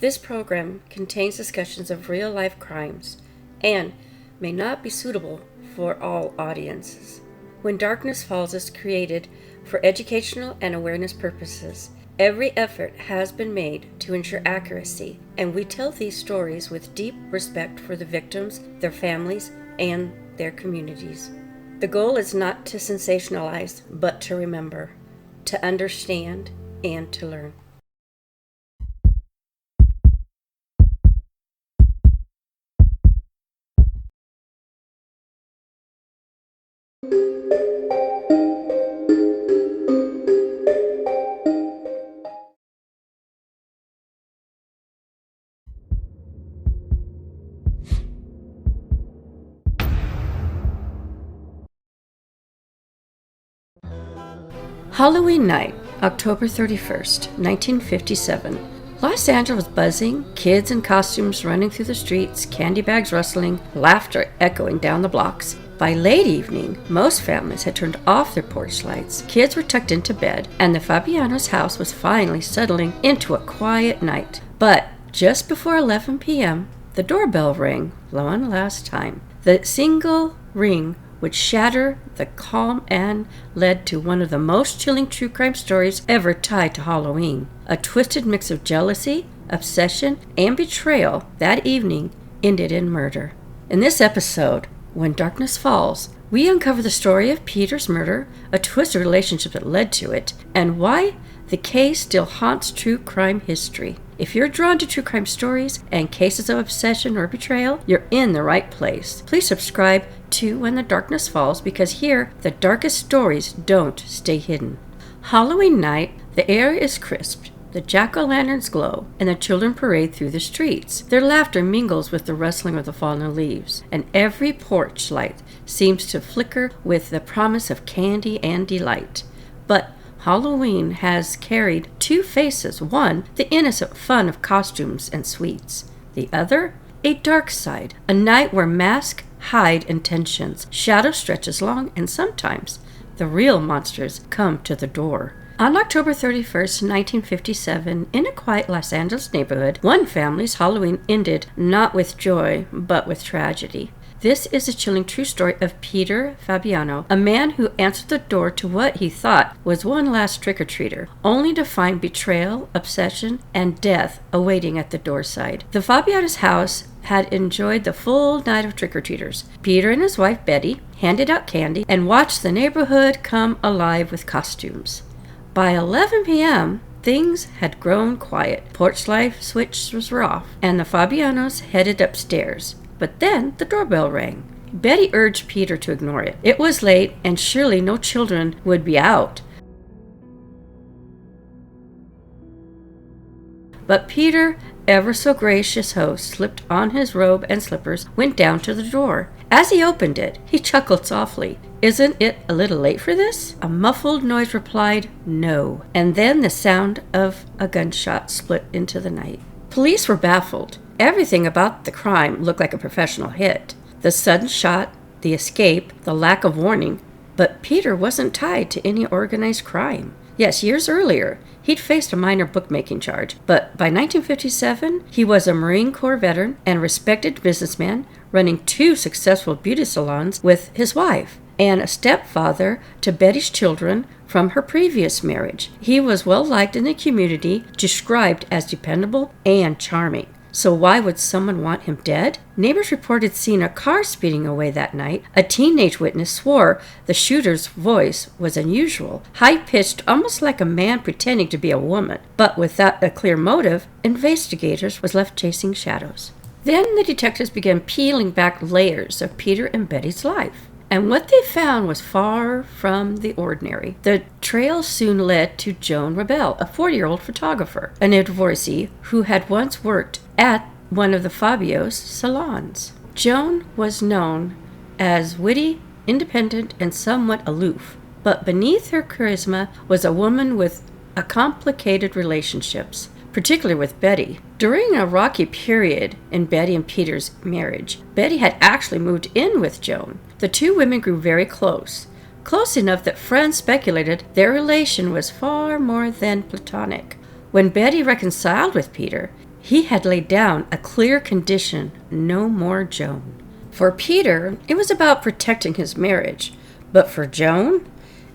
This program contains discussions of real-life crimes and may not be suitable for all audiences. When Darkness Falls is created for educational and awareness purposes, every effort has been made to ensure accuracy, and we tell these stories with deep respect for the victims, their families, and their communities. The goal is not to sensationalize, but to remember, to understand, and to learn. Halloween night, October 31st, 1957. Los Angeles was buzzing, kids in costumes running through the streets, candy bags rustling, laughter echoing down the blocks. By late evening, most families had turned off their porch lights, kids were tucked into bed, and the Fabiano's house was finally settling into a quiet night. But just before 11 p.m., the doorbell rang one last time. The single ring would shatter the calm and led to one of the most chilling true crime stories ever tied to Halloween. A twisted mix of jealousy, obsession, and betrayal that evening ended in murder. In this episode, When Darkness Falls, we uncover the story of Peter's murder, a twisted relationship that led to it, and why the case still haunts true crime history. If you're drawn to true crime stories and cases of obsession or betrayal, you're in the right place. Please subscribe to When the Darkness Falls, because here, the darkest stories don't stay hidden. Halloween night, the air is crisp, the jack-o'-lanterns glow, and the children parade through the streets. Their laughter mingles with the rustling of the fallen leaves, and every porch light seems to flicker with the promise of candy and delight. But Halloween has carried two faces. One, the innocent fun of costumes and sweets. The other, a dark side, a night where masks hide intentions, shadow stretches long, and sometimes the real monsters come to the door. On October 31st, 1957, in a quiet Los Angeles neighborhood, one family's Halloween ended not with joy, but with tragedy. This is a chilling true story of Peter Fabiano, a man who answered the door to what he thought was one last trick-or-treater, only to find betrayal, obsession, and death awaiting at the doorside. The Fabiano's house had enjoyed the full night of trick-or-treaters. Peter and his wife Betty handed out candy and watched the neighborhood come alive with costumes. By 11 p.m., things had grown quiet. Porch light switches were off, and the Fabianos headed upstairs. But then the doorbell rang. Betty urged Peter to ignore it. It was late, and surely no children would be out. But Peter, ever so gracious host, slipped on his robe and slippers, went down to the door. As he opened it, he chuckled softly. "Isn't it a little late for this?" A muffled noise replied, "No." And then the sound of a gunshot split into the night. Police were baffled. Everything about the crime looked like a professional hit. The sudden shot, the escape, the lack of warning. But Peter wasn't tied to any organized crime. Yes, years earlier, he'd faced a minor bookmaking charge, but by 1957, he was a Marine Corps veteran and respected businessman, running two successful beauty salons with his wife, and a stepfather to Betty's children from her previous marriage. He was well liked in the community, described as dependable and charming. So why would someone want him dead? Neighbors reported seeing a car speeding away that night. A teenage witness swore the shooter's voice was unusual, high-pitched, almost like a man pretending to be a woman. But without a clear motive, investigators was left chasing shadows. Then the detectives began peeling back layers of Peter and Betty's life. And what they found was far from the ordinary. The trail soon led to Joan Rabel, a 40-year-old photographer, a divorcee who had once worked at one of the Fabio's salons. Joan was known as witty, independent, and somewhat aloof, but beneath her charisma was a woman with complicated relationships, particularly with Betty. During a rocky period in Betty and Peter's marriage, Betty had actually moved in with Joan. The two women grew very close enough that friends speculated their relation was far more than platonic. When Betty reconciled with Peter, He had laid down a clear condition: no more Joan. For Peter, it was about protecting his marriage, but for Joan,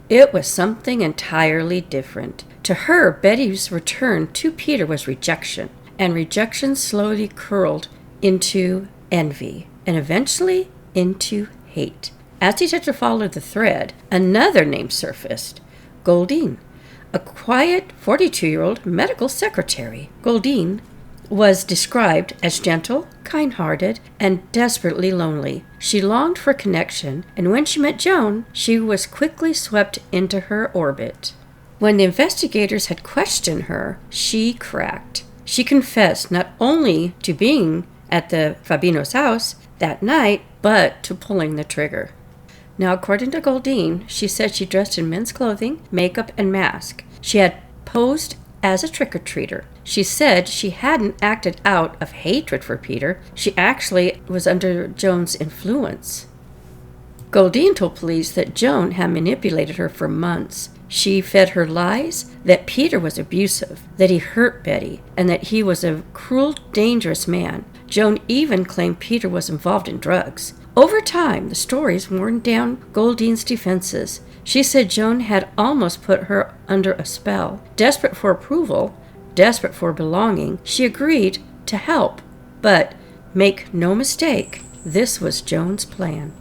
it was something entirely different. To her, Betty's return to Peter was rejection, and rejection slowly curled into envy, and eventually into hate. As Detective followed the thread, another name surfaced: Goldyne, a quiet 42-year-old medical secretary. Goldyne was described as gentle, kind-hearted, and desperately lonely. She longed for connection, and when she met Joan, she was quickly swept into her orbit. When the investigators had questioned her, she cracked. She confessed not only to being at the Fabiano's house that night, but to pulling the trigger. Now, according to Goldyne, she said she dressed in men's clothing, makeup, and mask. She had posed as a trick-or-treater. She said she hadn't acted out of hatred for Peter. She actually was under Joan's influence. Goldyne told police that Joan had manipulated her for months. She fed her lies that Peter was abusive, that he hurt Betty, and that he was a cruel, dangerous man. Joan even claimed Peter was involved in drugs. Over time, the stories worn down Goldyne's defenses. She said Joan had almost put her under a spell. Desperate for approval, desperate for belonging, she agreed to help. But make no mistake, this was Joan's plan.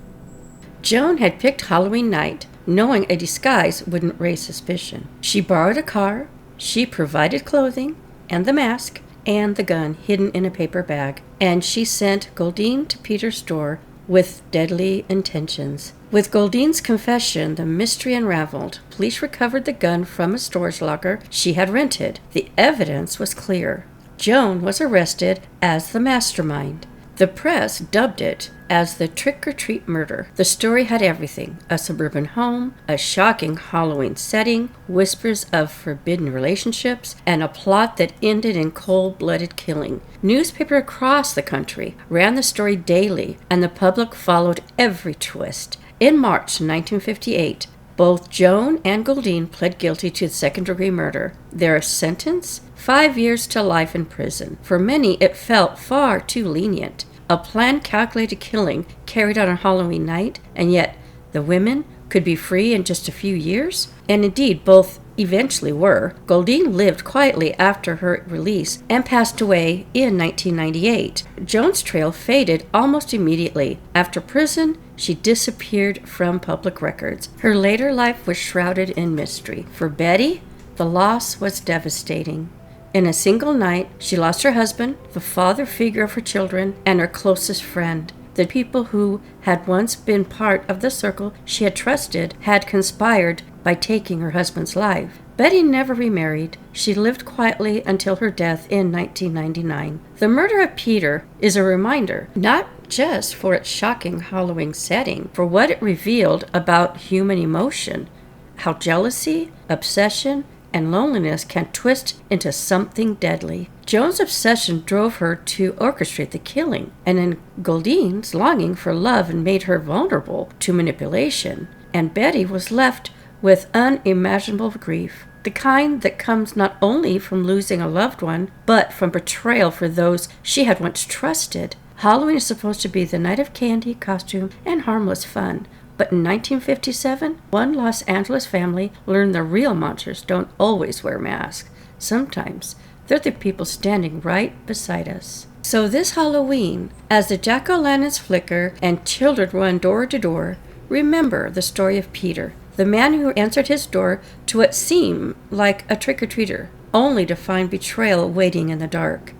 Joan had picked Halloween night, knowing a disguise wouldn't raise suspicion. She borrowed a car, she provided clothing, and the mask, and the gun hidden in a paper bag, and she sent Goldyne to Peter's door with deadly intentions. With Goldyne's confession, the mystery unraveled. Police recovered the gun from a storage locker she had rented. The evidence was clear. Joan was arrested as the mastermind. The press dubbed it as the trick-or-treat murder. The story had everything: a suburban home, a shocking Halloween setting, whispers of forbidden relationships, and a plot that ended in cold-blooded killing. Newspapers across the country ran the story daily, and the public followed every twist. In March 1958, both Joan and Goldyne pled guilty to second-degree murder. Their sentence? 5 years to life in prison. For many, it felt far too lenient. A planned, calculated killing carried out on Halloween night, and yet the women could be free in just a few years? And indeed, both eventually were. Goldyne lived quietly after her release and passed away in 1998. Joan's trail faded almost immediately. After prison, she disappeared from public records. Her later life was shrouded in mystery. For Betty, the loss was devastating. In a single night, she lost her husband, the father figure of her children, and her closest friend. The people who had once been part of the circle she had trusted had conspired by taking her husband's life. Betty never remarried. She lived quietly until her death in 1999. The murder of Peter is a reminder, not just for its shocking Halloween setting, for what it revealed about human emotion, how jealousy, obsession, and loneliness can twist into something deadly. Joan's obsession drove her to orchestrate the killing, and then Goldyne's longing for love and made her vulnerable to manipulation. And Betty was left with unimaginable grief, the kind that comes not only from losing a loved one, but from betrayal for those she had once trusted. Halloween is supposed to be the night of candy, costume, and harmless fun. But in 1957, one Los Angeles family learned the real monsters don't always wear masks. Sometimes they're the people standing right beside us. So this Halloween, as the jack-o'-lanterns flicker and children run door to door, remember the story of Peter, the man who answered his door to what seemed like a trick-or-treater, only to find betrayal waiting in the dark.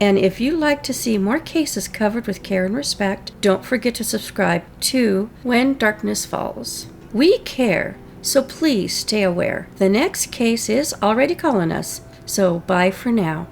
And if you like to see more cases covered with care and respect, don't forget to subscribe to When Darkness Falls. We care, so please stay aware. The next case is already calling us, so bye for now.